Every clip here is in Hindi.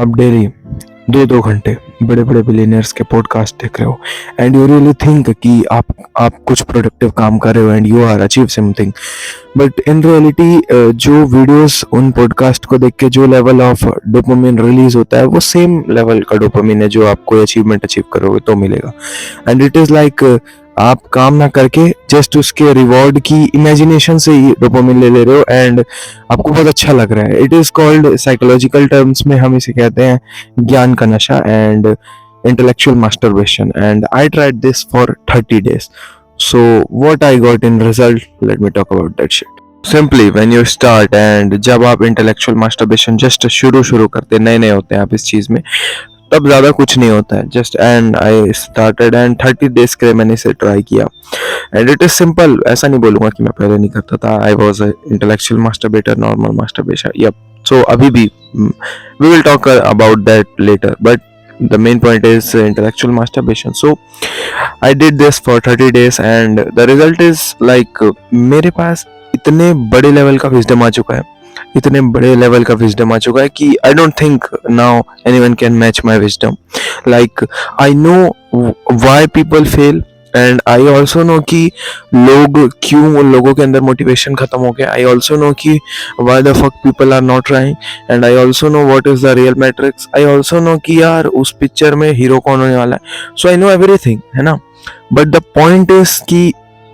आप डेली 2-2 घंटे बड़े बड़े बिलियनर्स के पॉडकास्ट देख रहे हो एंड यू रियली थिंक कि आप कुछ प्रोडक्टिव काम कर रहे हो and you are achieve something, but in reality जो वीडियोस उन पॉडकास्ट को देख के जो लेवल ऑफ डोपामिन रिलीज होता है वो सेम लेवल का डोपामिन है जो आपको अचीवमेंट अचीव करोगे तो मिलेगा। एंड इट इज लाइक आप काम ना करके जस्ट उसके रिवॉर्ड की इमेजिनेशन से ही डोपामिन ले रहे हो एंड आपको बहुत अच्छा लग रहा है। It is called psychological terms में हम इसे कहते हैं ज्ञान का नशा and intellectual masturbation, and I tried this for 30 days. So what I got in result, let me talk about that shit. Simply when you start and जब आप intellectual masturbation just शुरू करते नए नए होते हैं आप इस चीज़ में, तब ज़्यादा कुछ नहीं होता है just and I started and 30 days के लिए मैंने इसे ट्राई किया एंड इट इज़ सिंपल। ऐसा नहीं बोलूँगा कि मैं पहले नहीं करता था, I was intellectual masturbator, normal masturbation, yup. So अभी भी we will talk about that later, but the main point is intellectual masturbation. So I did this for 30 days and the result is like मेरे पास इतने बड़े लेवल का विजडम आ चुका है, इतने बड़े लेवल का विजडम आ चुका है कि I don't think now anyone can match my wisdom. Like I know why people fail and I also know कि लोग क्यों, उन लोगों के अंदर मोटिवेशन खत्म हो गया। आई ऑल्सो नो कि why the fuck people are not trying and I also know what is the real matrix. I also know कि यार उस पिक्चर में हीरो कौन होने वाला है। सो आई नो एवरीथिंग, है ना। बट द पॉइंट इज कि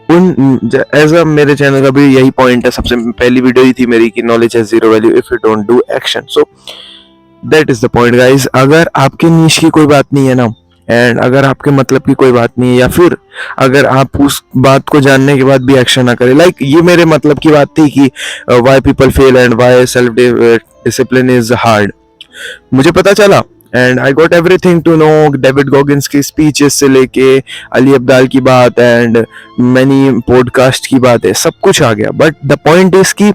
उन एज अ मेरे चैनल का भी यही पॉइंट है, सबसे पहली वीडियो ही थी मेरी कि knowledge has zero value if you don't do action. So that is the point guys. अगर आपके नीश की कोई बात नहीं है ना, एंड अगर आपके मतलब की कोई बात नहीं है, या फिर अगर आप उस बात को जानने के बाद भी एक्शन ना करें, लाइक ये मेरे मतलब की बात थी कि why people fail and why self discipline is hard, मुझे पता चला and I got everything to know. David Goggins की स्पीचेस से लेके अली अब्दाल की बात एंड मैनी पॉडकास्ट की बात है, सब कुछ आ गया। बट द पॉइंट इज कि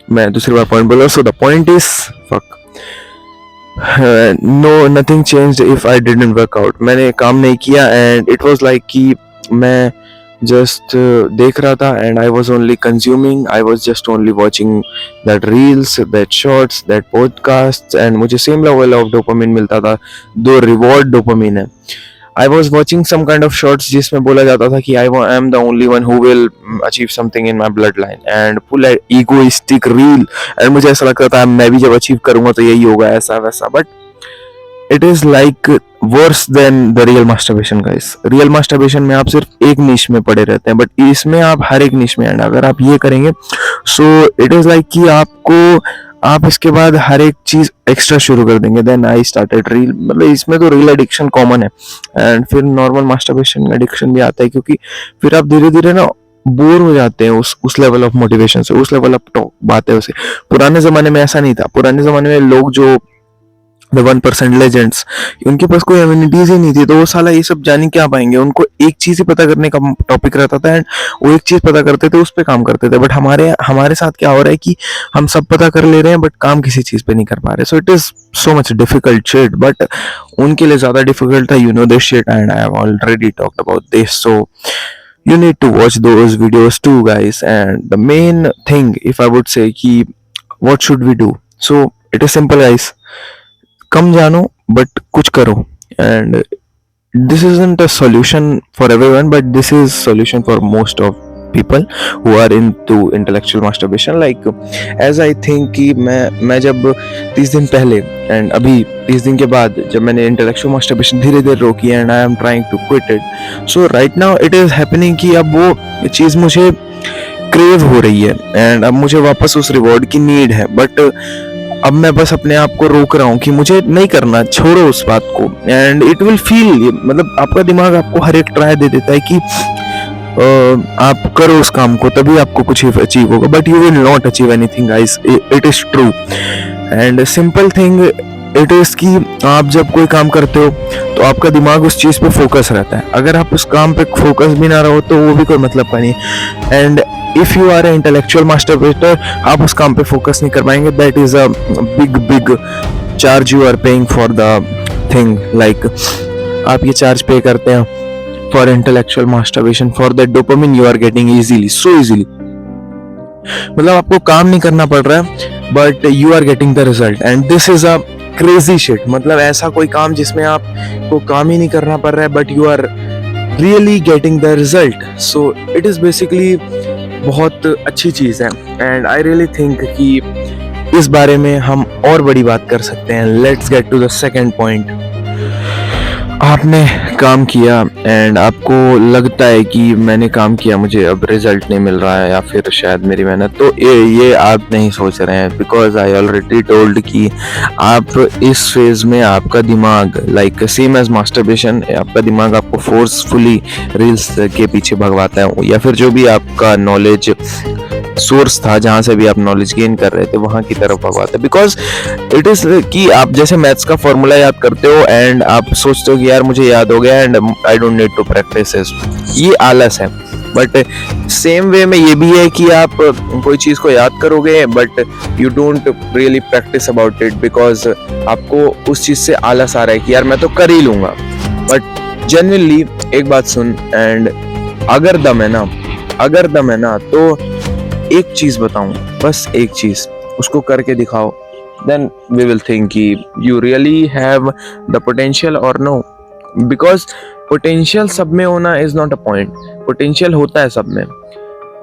मैं दूसरी बार पॉइंट बोला, so the point is fuck no nothing changed if I didn't work out. मैंने काम नहीं किया एंड इट वाज लाइक कि मैं जस्ट देख रहा था and I was only consuming, I was just only watching that reels, that shorts, that podcast and मुझे सेम लेवल ऑफ डोपामिन मिलता था, दो रिवॉर्ड डोपामिन है। I was watching some kind of shorts जिसमें बोला जाता था कि I am the only one who will achieve something in my bloodline and full egoistic reel, and मुझे ऐसा लगता था मैं भी जब अचीव करूँगा तो यही होगा, ऐसा वैसा। But it is like worse than the real masturbation guys. Real masturbation में आप सिर्फ एक निश में पड़े रहते हैं, बट इसमें आप हर एक निश में, एंड अगर आप ये करेंगे so it is like कि आप इसके बाद हर एक चीज एक्स्ट्रा शुरू कर देंगे। देन आई स्टार्टेड रील, मतलब इसमें तो रील एडिक्शन कॉमन है एंड फिर नॉर्मल मास्टरबेशन एडिक्शन भी आता है, क्योंकि फिर आप धीरे धीरे ना बोर हो जाते हैं उस लेवल ऑफ मोटिवेशन से, उस लेवल ऑफ बातें से। पुराने जमाने में ऐसा नहीं था। पुराने जमाने में लोग जो द 1% लेजेंड्स, उनके पास कोई इम्यूनिटीज ही नहीं थी, तो वो साला ये सब जान क्या पाएंगे। उनको एक चीज ही पता करने का टॉपिक रहता था एंड वो एक चीज पता करते थे, उस पर काम करते थे। बट हमारे साथ क्या हो रहा है कि हम सब पता कर ले रहे हैं बट काम किसी चीज पे नहीं कर पा रहे। So it is so much difficult shit, but उनके लिए ज्यादा डिफिकल्ट था, you know this shit and I have already talked about this. So you need to watch those videos too guys, and the main thing if I would say ki what should we do, so it is simple guys, कम जानो बट कुछ करो। And this isn't a solution for everyone, but this is solution for most of people who are into intellectual masturbation. Like as I think कि मैं जब 30 दिन पहले एंड अभी 30 दिन के बाद जब मैंने intellectual masturbation धीरे धीरे रोकी and I am trying to quit it, so right now it is happening कि अब वो चीज़ मुझे क्रेव हो रही है एंड अब मुझे वापस उस रिवॉर्ड की नीड है। बट अब मैं बस अपने आप को रोक रहा हूँ कि मुझे नहीं करना, छोड़ो उस बात को। एंड इट विल फील, मतलब आपका दिमाग आपको हर एक ट्राई दे देता है कि आप करो उस काम को तभी आपको कुछ अचीव होगा, but you will not achieve anything guys, it is true. And simple thing it is कि आप जब कोई काम करते हो तो आपका दिमाग उस चीज पे फोकस रहता है। अगर आप उस काम पे फोकस भी ना रहो तो वो भी कोई मतलब का नहीं। And if you are a intellectual masturbator, आप उस काम पे फोकस नहीं कर पाएंगे। That is a big charge you are paying for the thing. Like आप ये चार्ज पे करते हैं for intellectual masturbation, for that dopamine you are getting so easily, मतलब आपको काम नहीं करना पड़ रहा है but you are getting the result, and this is a crazy shit, मतलब ऐसा कोई काम जिसमें आपको काम ही नहीं करना पड़ रहा है but you are really getting the result. So it is basically बहुत अच्छी चीज़ है एंड आई रियली थिंक कि इस बारे में हम और बड़ी बात कर सकते हैं. Let's get to the second point. आपने काम किया एंड आपको लगता है कि मैंने काम किया, मुझे अब रिजल्ट नहीं मिल रहा है या फिर शायद मेरी मेहनत, तो ये आप नहीं सोच रहे हैं, बिकॉज आई ऑलरेडी टोल्ड कि आप इस फेज में आपका दिमाग लाइक सेम एज मास्टरबेशन, आपका दिमाग आपको फोर्सफुली रील्स के पीछे भगवाता है या फिर जो भी आपका नॉलेज सोर्स था जहाँ से भी आप नॉलेज गेन कर रहे थे वहाँ की तरफ भगवाता है. बिकॉज इट इज कि आप जैसे मैथ्स का फॉर्मूला याद करते हो एंड आप सोचते हो कि यार मुझे याद हो गया and I don't need to practise. ये आलस है. बट सेम वे में ये भी है कि आप कोई चीज़ को याद करोगे but you don't really practice about it because आपको उस चीज़ से आलस आ रहा है कि यार मैं तो कर ही लूँगा. बट जेन्युइनली एक बात सुन, एंड अगर दम है ना तो एक चीज बताऊं, बस एक चीज, उसको करके दिखाओ. देन वी विल थिंक कि you really have the potential और नो. बिकॉज पोटेंशियल सब में होना is not a point. Potential होता है सब में.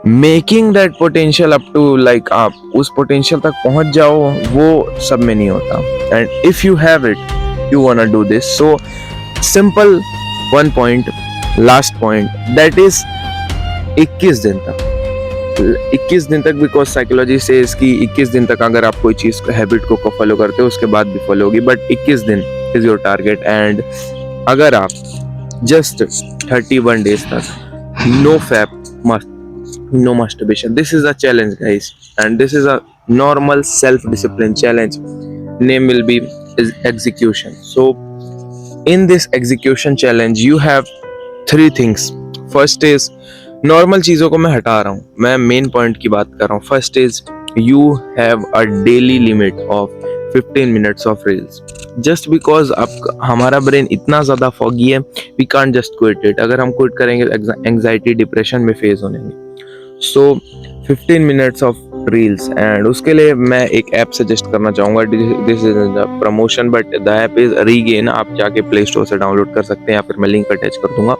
Making that potential up to like आप उस पोटेंशियल तक पहुंच जाओ वो सब में नहीं होता. And if you have it you want to do this. So simple one point, last point, that is 21 दिन तक. 21 दिन तक, बिकॉज साइकोलॉजी से इसकी 21 दिन तक अगर आप कोई चीज हैबिट को फॉलो करते हो उसके बाद भी फॉलो होगी, बट 21 दिन इज योर टारगेट. एंड अगर आप जस्ट 31 डेज तक no fap, no masturbation, this is a challenge guys, and this is a normal self discipline challenge. Name will be is execution. So in this execution challenge you have 3 things. First is, normal चीज़ों को मैं हटा रहा हूँ, मैं मेन पॉइंट की बात कर रहा हूँ. First is you have a daily limit of 15 minutes of reels. Just because आप हमारा ब्रेन इतना ज़्यादा फॉगी है, we can't just quit it. अगर हम क्विट करेंगे एंग्जाइटी डिप्रेशन में फेज होने. So 15 minutes of reels, and उसके लिए मैं एक ऐप सजेस्ट करना चाहूँगा. This is the promotion but the app is Regain. आप जाके प्ले स्टोर से डाउनलोड कर सकते हैं या फिर मैं लिंक अटैच कर दूंगा.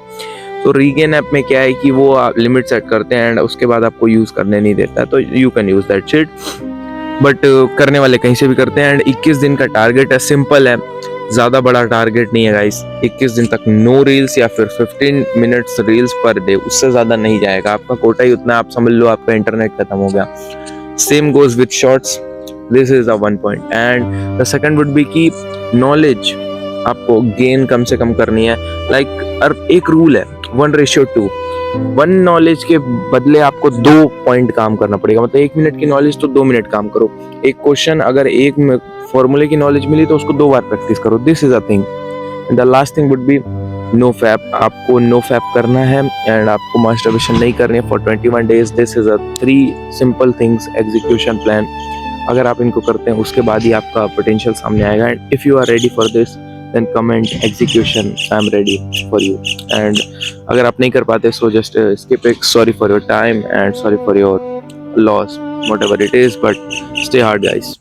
तो रीगेन ऐप में क्या है कि वो आप लिमिट सेट करते हैं एंड उसके बाद आपको यूज़ करने नहीं देता है, तो you can use that shit. But करने वाले कहीं से भी करते हैं. एंड 21 दिन का टारगेट है, सिंपल है, ज़्यादा बड़ा टारगेट नहीं है गाइस. 21 दिन तक नो रील्स या फिर 15 मिनट्स रील्स पर डे, उससे ज़्यादा नहीं जाएगा. आपका कोटा ही उतना, आप समझ लो आपका इंटरनेट खत्म हो गया. Same goes with shorts. This is a one point. And the second would be कि नॉलेज आपको गेन कम से कम करनी है. लाइक एक रूल है 1:2. 1 नॉलेज के बदले आपको 2 पॉइंट काम करना पड़ेगा. मतलब 1 मिनट की नॉलेज तो 2 मिनट काम करो. एक क्वेश्चन अगर एक फॉर्मूले की नॉलेज मिली तो उसको 2 बार प्रैक्टिस करो. This is a thing. The last thing would be no fap. आपको नो फैप करना है एंड आपको मास्टरबेशन नहीं करनी है for 21 days. This is a 3 simple things execution plan. अगर आप इनको करते हैं उसके बाद ही आपका पोटेंशियल सामने आएगा. And if you are ready for this then comment execution, I am ready for you. And अगर आप नहीं कर पाते so just skip it. Sorry for your time and sorry for your loss, whatever it is, but stay hard guys.